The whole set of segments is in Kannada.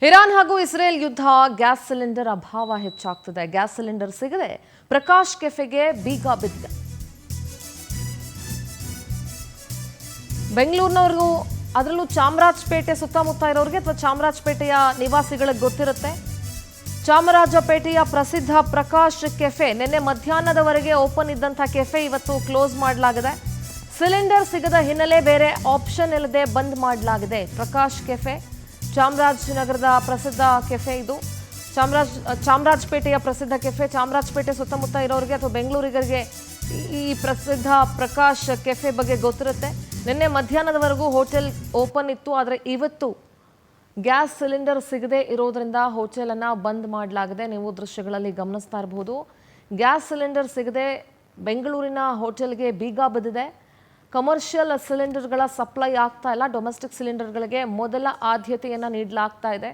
ಇರಾನ್ ಹಾಗೂ ಇಸ್ರೇಲ್ ಯುದ್ಧ ಗ್ಯಾಸ್ ಸಿಲಿಂಡರ್ ಅಭಾವ ಹೆಚ್ಚಾಗ್ತಿದೆ. ಗ್ಯಾಸ್ ಸಿಲಿಂಡರ್ ಸಿಗದೆ ಪ್ರಕಾಶ್ ಕೆಫೆಗೆ ಬೀಗ ಬಿದ್ದಿದೆ. ಬೆಂಗಳೂರಿನವರಿಗೂ ಅದರಲ್ಲೂ ಚಾಮರಾಜಪೇಟೆ ಸುತ್ತಮುತ್ತ ಇರೋರಿಗೆ ಅಥವಾ ಚಾಮರಾಜಪೇಟೆಯ ನಿವಾಸಿಗಳಿಗೆ ಗೊತ್ತಿರುತ್ತೆ. ಚಾಮರಾಜಪೇಟೆಯ ಪ್ರಸಿದ್ಧ ಪ್ರಕಾಶ್ ಕೆಫೆ ನಿನ್ನೆ ಮಧ್ಯಾಹ್ನದವರೆಗೆ ಓಪನ್ ಇದ್ದಂಥ ಕೆಫೆ ಇವತ್ತು ಕ್ಲೋಸ್ ಮಾಡಲಾಗಿದೆ. ಸಿಲಿಂಡರ್ ಸಿಗದ ಹಿನ್ನೆಲೆ ಬೇರೆ ಆಪ್ಷನ್ ಇಲ್ಲದೆ ಬಂದ್ ಮಾಡಲಾಗಿದೆ. ಪ್ರಕಾಶ್ ಕೆಫೆ ಚಾಮರಾಜನಗರದ ಪ್ರಸಿದ್ಧ ಕೆಫೆ ಇದು. ಚಾಮರಾಜಪೇಟೆಯ ಪ್ರಸಿದ್ಧ ಕೆಫೆ. ಚಾಮರಾಜಪೇಟೆ ಸುತ್ತಮುತ್ತ ಇರೋರಿಗೆ ಅಥವಾ ಬೆಂಗಳೂರಿಗರಿಗೆ ಈ ಪ್ರಸಿದ್ಧ ಪ್ರಕಾಶ್ ಕೆಫೆ ಬಗ್ಗೆ ಗೊತ್ತಿರುತ್ತೆ. ನಿನ್ನೆ ಮಧ್ಯಾಹ್ನದವರೆಗೂ ಹೋಟೆಲ್ ಓಪನ್ ಇತ್ತು. ಆದರೆ ಇವತ್ತು ಗ್ಯಾಸ್ ಸಿಲಿಂಡರ್ ಸಿಗದೆ ಇರೋದ್ರಿಂದ ಹೋಟೆಲನ್ನು ಬಂದ್ ಮಾಡಲಾಗಿದೆ. ನೀವು ದೃಶ್ಯಗಳಲ್ಲಿ ಗಮನಿಸ್ತಾ ಇರಬಹುದು. ಗ್ಯಾಸ್ ಸಿಲಿಂಡರ್ ಸಿಗದೆ ಬೆಂಗಳೂರಿನ ಹೋಟೆಲ್ಗೆ ಬೀಗ ಬಿದ್ದಿದೆ. ಕಮರ್ಷಿಯಲ್ ಸಿಲಿಂಡರ್ಗಳ ಸಪ್ಲೈ ಆಗ್ತಾ ಇಲ್ಲ. ಡೊಮೆಸ್ಟಿಕ್ ಸಿಲಿಂಡರ್ಗಳಿಗೆ ಮೊದಲ ಆದ್ಯತೆಯನ್ನು ನೀಡಲಾಗ್ತಾ ಇದೆ.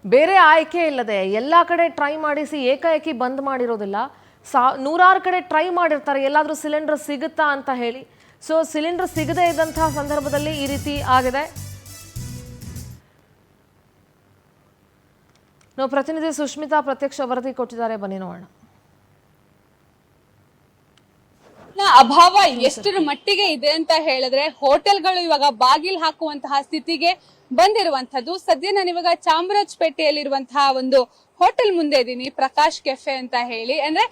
ಬೇರೆ ಆಯ್ಕೆ ಇಲ್ಲದೆ ಎಲ್ಲ ಕಡೆ ಟ್ರೈ ಮಾಡಿಸಿ ಏಕಾಏಕಿ ಬಂದ್ ಮಾಡಿರೋದಿಲ್ಲ. ನೂರಾರು ಕಡೆ ಟ್ರೈ ಮಾಡಿರ್ತಾರೆ ಎಲ್ಲಾದರೂ ಸಿಲಿಂಡರ್ ಸಿಗುತ್ತಾ ಅಂತ ಹೇಳಿ. ಸೊ ಸಿಲಿಂಡರ್ ಸಿಗದೇ ಇದ್ದಂತಹ ಸಂದರ್ಭದಲ್ಲಿ ಈ ರೀತಿ ಆಗಿದೆ. ನಾವು ಪ್ರತಿನಿಧಿ ಸುಷ್ಮಿತಾ ಪ್ರತ್ಯಕ್ಷ ವರದಿ ಕೊಟ್ಟಿದ್ದಾರೆ, ಬನ್ನಿ ನೋಡೋಣ. ಅಭಾವ ಎಷ್ಟರ ಮಟ್ಟಿಗೆ ಇದೆ ಅಂತ ಹೇಳಿದ್ರೆ ಹೋಟೆಲ್ಗಳು ಇವಾಗ ಬಾಗಿಲು ಹಾಕುವಂತಹ ಸ್ಥಿತಿಗೆ ಬಂದಿರುವಂತದ್ದು. ಸದ್ಯ ನಾನು ಇವಾಗ ಚಾಮರಾಜಪೇಟೆಯಲ್ಲಿರುವಂತಹ ಒಂದು ಹೋಟೆಲ್ ಮುಂದೆ ಇದ್ದೀನಿ, ಪ್ರಕಾಶ್ ಕೆಫೆ ಅಂತ ಹೇಳಿ. ಅಂದ್ರೆ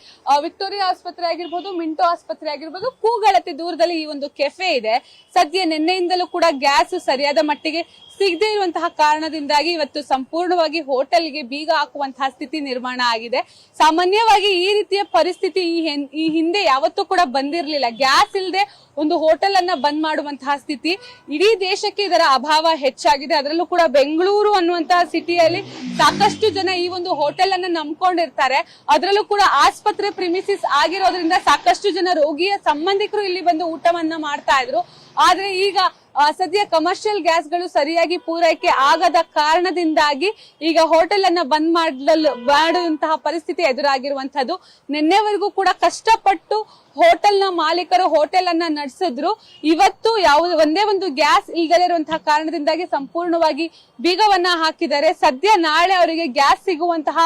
ವಿಕ್ಟೋರಿಯಾ ಆಸ್ಪತ್ರೆ ಆಗಿರ್ಬೋದು, ಮಿಂಟೋ ಆಸ್ಪತ್ರೆ ಆಗಿರ್ಬೋದು, ಕೂಗಳತೆ ದೂರದಲ್ಲಿ ಈ ಒಂದು ಕೆಫೆ ಇದೆ. ಸದ್ಯ ನಿನ್ನೆಯಿಂದಲೂ ಕೂಡ ಗ್ಯಾಸ್ ಸರಿಯಾದ ಮಟ್ಟಿಗೆ ಸಿಗದೇ ಇರುವಂತಹ ಕಾರಣದಿಂದಾಗಿ ಇವತ್ತು ಸಂಪೂರ್ಣವಾಗಿ ಹೋಟೆಲ್ಗೆ ಬೀಗ ಹಾಕುವಂತಹ ಸ್ಥಿತಿ ನಿರ್ಮಾಣ ಆಗಿದೆ. ಸಾಮಾನ್ಯವಾಗಿ ಈ ರೀತಿಯ ಪರಿಸ್ಥಿತಿ ಈ ಹಿಂದೆ ಯಾವತ್ತೂ ಕೂಡ ಬಂದಿರಲಿಲ್ಲ. ಗ್ಯಾಸ್ ಇಲ್ಲದೆ ಒಂದು ಹೋಟೆಲ್ ಅನ್ನ ಬಂದ್ ಮಾಡುವಂತಹ ಸ್ಥಿತಿ ಇಡೀ ದೇಶಕ್ಕೆ ಇದರ ಅಭಾವ ಹೆಚ್ಚಾಗಿದೆ. ಅದರಲ್ಲೂ ಕೂಡ ಬೆಂಗಳೂರು ಅನ್ನುವಂತಹ ಸಿಟಿಯಲ್ಲಿ ಸಾಕಷ್ಟು ಜನ ಈ ಒಂದು ಹೋಟೆಲ್ ಅನ್ನ ನಂಬ್ಕೊಂಡಿರ್ತಾರೆ. ಅದರಲ್ಲೂ ಕೂಡ ಆಸ್ಪತ್ರೆ ಪ್ರಿಮಿಸಿಸ್ ಆಗಿರೋದ್ರಿಂದ ಸಾಕಷ್ಟು ಜನ ರೋಗಿಯ ಸಂಬಂಧಿಕರು ಇಲ್ಲಿ ಬಂದು ಊಟವನ್ನ ಮಾಡ್ತಾ ಇದ್ರು. ಆದ್ರೆ ಈಗ ಸದ್ಯ ಕಮರ್ಷಿಯಲ್ ಗ್ಯಾಸ್ಗಳು ಸರಿಯಾಗಿ ಪೂರೈಕೆ ಆಗದ ಕಾರಣದಿಂದಾಗಿ ಈಗ ಹೋಟೆಲ್ ಅನ್ನ ಬಂದ್ ಮಾಡುವಂತಹ ಪರಿಸ್ಥಿತಿ ಎದುರಾಗಿರುವಂತದ್ದು. ನಿನ್ನೆವರೆಗೂ ಕೂಡ ಕಷ್ಟಪಟ್ಟು ಹೋಟೆಲ್ ನ ಮಾಲೀಕರು ಹೋಟೆಲ್ ಅನ್ನ ನಡೆಸಿದ್ರು. ಇವತ್ತು ಒಂದೇ ಒಂದು ಗ್ಯಾಸ್ ಇಲ್ಲದೆ ಇರುವಂತಹ ಕಾರಣದಿಂದಾಗಿ ಸಂಪೂರ್ಣವಾಗಿ ಬೀಗವನ್ನ ಹಾಕಿದ್ದಾರೆ. ಸದ್ಯ ನಾಳೆ ಅವರಿಗೆ ಗ್ಯಾಸ್ ಸಿಗುವಂತಹ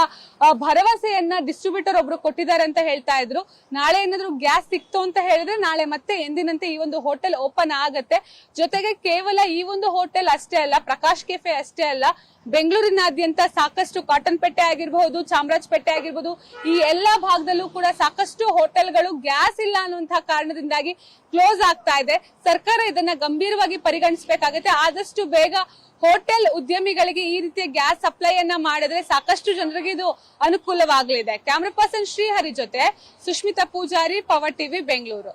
ಭರವಸೆಯನ್ನ ಡಿಸ್ಟ್ರಿಬ್ಯೂಟರ್ ಒಬ್ರು ಕೊಟ್ಟಿದ್ದಾರೆ ಅಂತ ಹೇಳ್ತಾ ಇದ್ರು. ನಾಳೆ ಏನಾದ್ರು ಗ್ಯಾಸ್ ಸಿಕ್ತು ಅಂತ ಹೇಳಿದ್ರೆ ನಾಳೆ ಮತ್ತೆ ಎಂದಿನಂತೆ ಈ ಒಂದು ಹೋಟೆಲ್ ಓಪನ್ ಆಗತ್ತೆ. ಜೊತೆಗೆ ಕೇವಲ ಈ ಒಂದು ಹೋಟೆಲ್ ಅಷ್ಟೇ ಅಲ್ಲ, ಪ್ರಕಾಶ್ ಕೆಫೆ ಅಷ್ಟೇ ಅಲ್ಲ, ಬೆಂಗಳೂರಿನಾದ್ಯಂತ ಸಾಕಷ್ಟು ಕಾಟನ್ ಪೇಟೆ ಆಗಿರಬಹುದು, ಚಾಮರಾಜಪೇಟೆ ಆಗಿರ್ಬೋದು, ಈ ಎಲ್ಲಾ ಭಾಗದಲ್ಲೂ ಕೂಡ ಸಾಕಷ್ಟು ಹೋಟೆಲ್ಗಳು ಗ್ಯಾಸ್ ಇಲ್ಲ ಅನ್ನುವಂತಹ ಕಾರಣದಿಂದಾಗಿ ಕ್ಲೋಸ್ ಆಗ್ತಾ ಇದೆ. ಸರ್ಕಾರ ಇದನ್ನ ಗಂಭೀರವಾಗಿ ಪರಿಗಣಿಸಬೇಕಾಗುತ್ತೆ. ಆದಷ್ಟು ಬೇಗ ಹೋಟೆಲ್ ಉದ್ಯಮಿಗಳಿಗೆ ಈ ರೀತಿಯ ಗ್ಯಾಸ್ ಸಪ್ಲೈ ಅನ್ನ ಮಾಡಿದ್ರೆ ಸಾಕಷ್ಟು ಜನರಿಗೆ ಇದು ಅನುಕೂಲವಾಗಲಿದೆ. ಕ್ಯಾಮರಾ ಪರ್ಸನ್ ಶ್ರೀಹರಿ ಜೊತೆ ಸುಷ್ಮಿತಾ ಪೂಜಾರಿ, ಪವರ್ ಟಿವಿ, ಬೆಂಗಳೂರು.